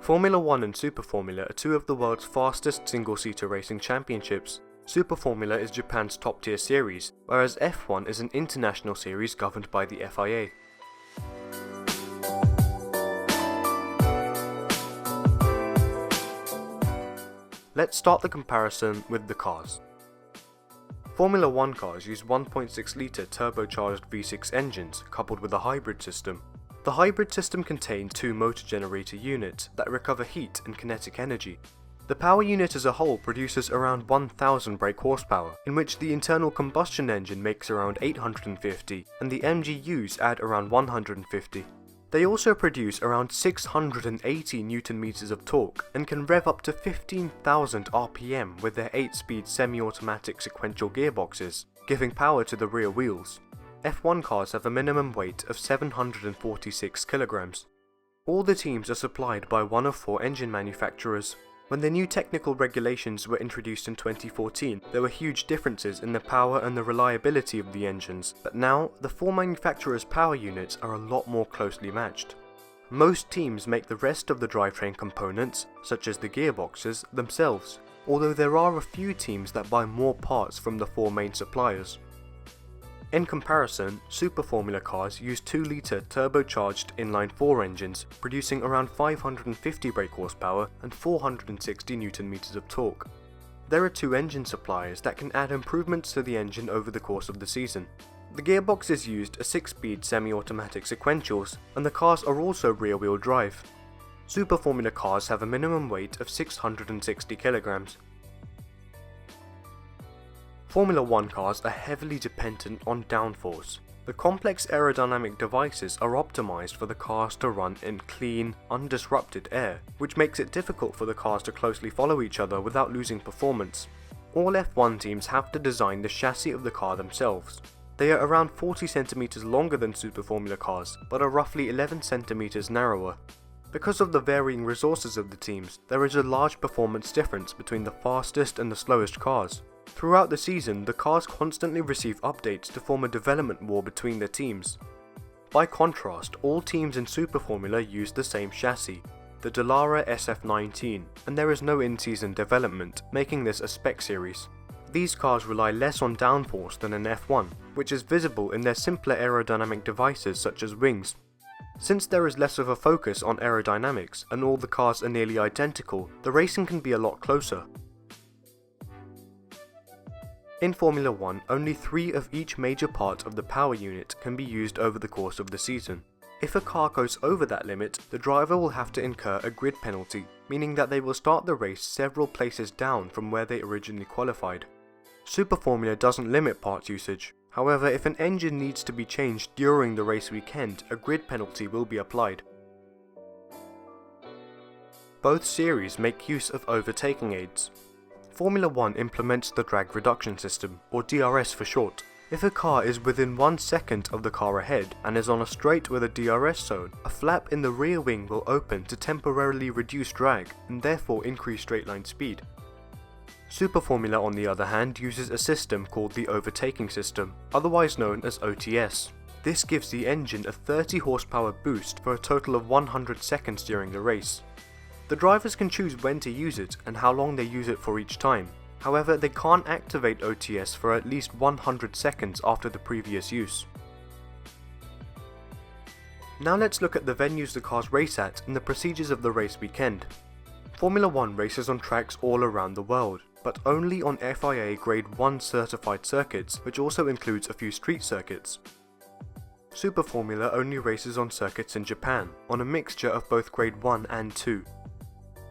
Formula 1 and Super Formula are two of the world's fastest single-seater racing championships. Super Formula is Japan's top-tier series, whereas F1 is an international series governed by the FIA. Let's start the comparison with the cars. Formula 1 cars use 1.6-litre turbocharged V6 engines coupled with a hybrid system. The hybrid system contains two motor generator units that recover heat and kinetic energy. The power unit as a whole produces around 1000 brake horsepower, in which the internal combustion engine makes around 850 and the MGUs add around 150. They also produce around 680 Nm of torque and can rev up to 15,000 RPM with their 8-speed semi-automatic sequential gearboxes, giving power to the rear wheels. F1 cars have a minimum weight of 746 kilograms. All the teams are supplied by one of four engine manufacturers. When the new technical regulations were introduced in 2014, there were huge differences in the power and the reliability of the engines, but now the four manufacturers' power units are a lot more closely matched. Most teams make the rest of the drivetrain components, such as the gearboxes, themselves, although there are a few teams that buy more parts from the four main suppliers. In comparison, Super Formula cars use 2-litre turbocharged inline-4 engines, producing around 550 brake horsepower and 460 Nm of torque. There are two engine suppliers that can add improvements to the engine over the course of the season. The gearboxes used are 6-speed semi-automatic sequentials, and the cars are also rear-wheel drive. Super Formula cars have a minimum weight of 660 kilograms. Formula 1 cars are heavily dependent on downforce. The complex aerodynamic devices are optimized for the cars to run in clean, undisrupted air, which makes it difficult for the cars to closely follow each other without losing performance. All F1 teams have to design the chassis of the car themselves. They are around 40 cm longer than Super Formula cars, but are roughly 11 cm narrower. Because of the varying resources of the teams, there is a large performance difference between the fastest and the slowest cars. Throughout the season, the cars constantly receive updates to form a development war between their teams. By contrast, all teams in Super Formula use the same chassis, the Dallara SF19, and there is no in-season development, making this a spec series. These cars rely less on downforce than an F1, which is visible in their simpler aerodynamic devices such as wings. Since there is less of a focus on aerodynamics and all the cars are nearly identical, the racing can be a lot closer. In Formula 1, only 3 of each major part of the power unit can be used over the course of the season. If a car goes over that limit, the driver will have to incur a grid penalty, meaning that they will start the race several places down from where they originally qualified. Super Formula doesn't limit parts usage. However, if an engine needs to be changed during the race weekend, a grid penalty will be applied. Both series make use of overtaking aids. Formula 1 implements the drag reduction system, or DRS for short. If a car is within 1 second of the car ahead and is on a straight with a DRS zone, a flap in the rear wing will open to temporarily reduce drag and therefore increase straight line speed. Super Formula, on the other hand, uses a system called the overtaking system, otherwise known as OTS. This gives the engine a 30 horsepower boost for a total of 100 seconds during the race. The drivers can choose when to use it and how long they use it for each time. However, they can't activate OTS for at least 100 seconds after the previous use. Now let's look at the venues the cars race at and the procedures of the race weekend. Formula 1 races on tracks all around the world, but only on FIA Grade 1 certified circuits, which also includes a few street circuits. Super Formula only races on circuits in Japan, on a mixture of both Grade 1 and 2.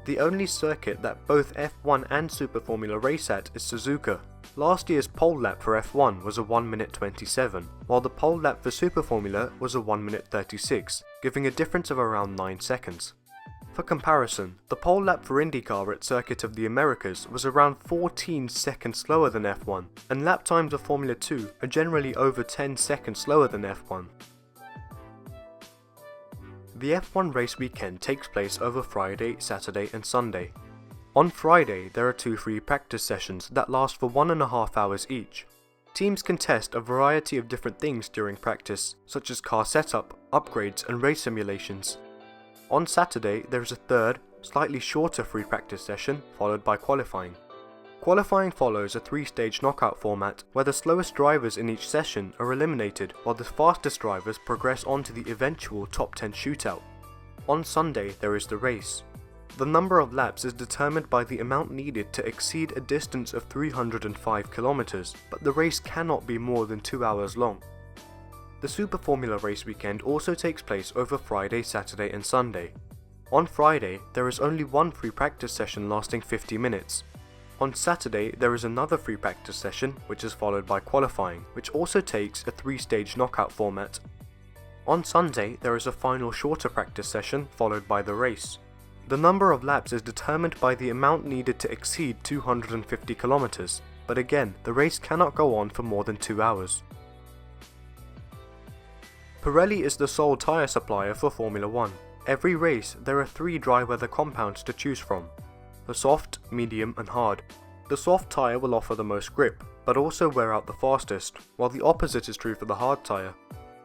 The only circuit that both F1 and Super Formula race at is Suzuka. Last year's pole lap for F1 was a 1 minute 27, while the pole lap for Super Formula was a 1 minute 36, giving a difference of around 9 seconds. For comparison, the pole lap for IndyCar at Circuit of the Americas was around 14 seconds slower than F1, and lap times of Formula 2 are generally over 10 seconds slower than F1. The F1 race weekend takes place over Friday, Saturday and Sunday. On Friday, there are 2 free practice sessions that last for 1.5 hours each. Teams can test a variety of different things during practice, such as car setup, upgrades and race simulations. On Saturday, there is a third, slightly shorter free practice session followed by qualifying. Qualifying follows a 3-stage knockout format where the slowest drivers in each session are eliminated while the fastest drivers progress on to the eventual top 10 shootout. On Sunday there is the race. The number of laps is determined by the amount needed to exceed a distance of 305 kilometers, but the race cannot be more than 2 hours long. The Super Formula race weekend also takes place over Friday, Saturday and Sunday. On Friday, there is only one free practice session lasting 50 minutes. On Saturday, there is another free practice session, which is followed by qualifying, which also takes a 3-stage knockout format. On Sunday, there is a final shorter practice session, followed by the race. The number of laps is determined by the amount needed to exceed 250 kilometers, but again, the race cannot go on for more than 2 hours. Pirelli is the sole tyre supplier for Formula 1. Every race, there are 3 dry weather compounds to choose from: the soft, medium and hard. The soft tyre will offer the most grip, but also wear out the fastest, while the opposite is true for the hard tyre.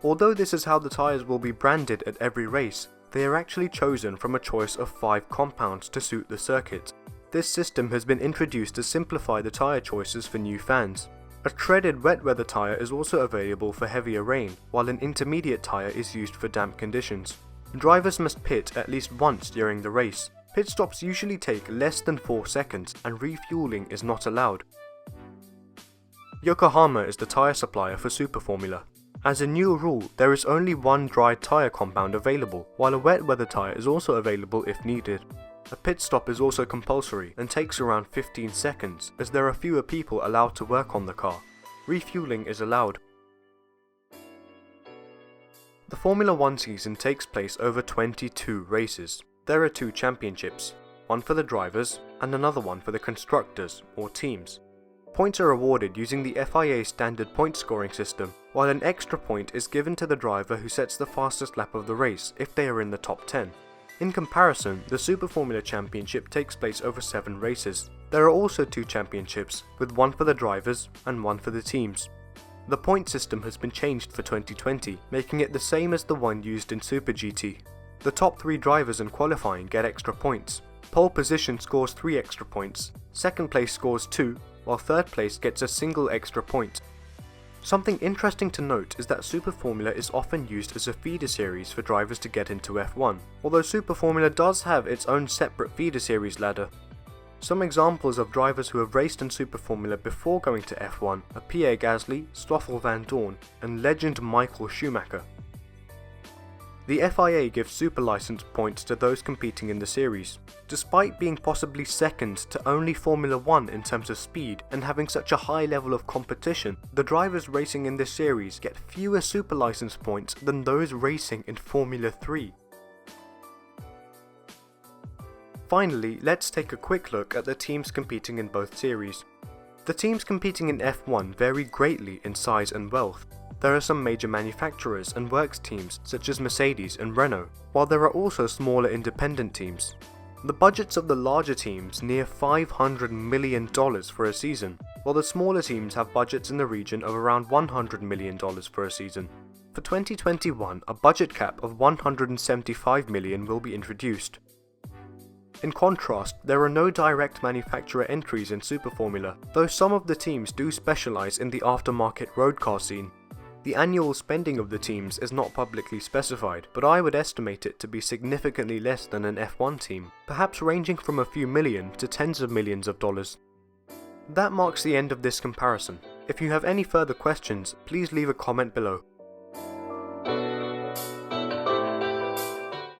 Although this is how the tyres will be branded at every race, they are actually chosen from a choice of 5 compounds to suit the circuit. This system has been introduced to simplify the tyre choices for new fans. A treaded wet weather tyre is also available for heavier rain, while an intermediate tyre is used for damp conditions. Drivers must pit at least once during the race. Pit stops usually take less than 4 seconds and refueling is not allowed. Yokohama is the tyre supplier for Super Formula. As a new rule, there is only one dry tyre compound available, while a wet weather tyre is also available if needed. A pit stop is also compulsory and takes around 15 seconds, as there are fewer people allowed to work on the car. Refueling is allowed. The Formula 1 season takes place over 22 races. There are 2 championships, one for the drivers and another one for the constructors or teams. Points are awarded using the FIA standard point scoring system, while an extra point is given to the driver who sets the fastest lap of the race if they are in the top 10. In comparison, the Super Formula Championship takes place over 7 races. There are also 2 championships, with one for the drivers and one for the teams. The point system has been changed for 2020, making it the same as the one used in Super GT. The top 3 drivers in qualifying get extra points. Pole position scores 3 extra points, second place scores 2, while third place gets a single extra point. Something interesting to note is that Super Formula is often used as a feeder series for drivers to get into F1, although Super Formula does have its own separate feeder series ladder. Some examples of drivers who have raced in Super Formula before going to F1 are Pierre Gasly, Stoffel van Dorn, and legend Michael Schumacher. The FIA gives super license points to those competing in the series. Despite being possibly second to only Formula 1 in terms of speed and having such a high level of competition, the drivers racing in this series get fewer super license points than those racing in Formula 3. Finally, let's take a quick look at the teams competing in both series. The teams competing in F1 vary greatly in size and wealth. There are some major manufacturers and works teams such as Mercedes and Renault, while there are also smaller independent teams. The budgets of the larger teams near $500 million for a season, while the smaller teams have budgets in the region of around $100 million for a season. For 2021, a budget cap of $175 million will be introduced. In contrast, there are no direct manufacturer entries in Super Formula, though some of the teams do specialise in the aftermarket road car scene. The annual spending of the teams is not publicly specified, but I would estimate it to be significantly less than an F1 team, perhaps ranging from a few million to tens of millions of dollars. That marks the end of this comparison. If you have any further questions, please leave a comment below.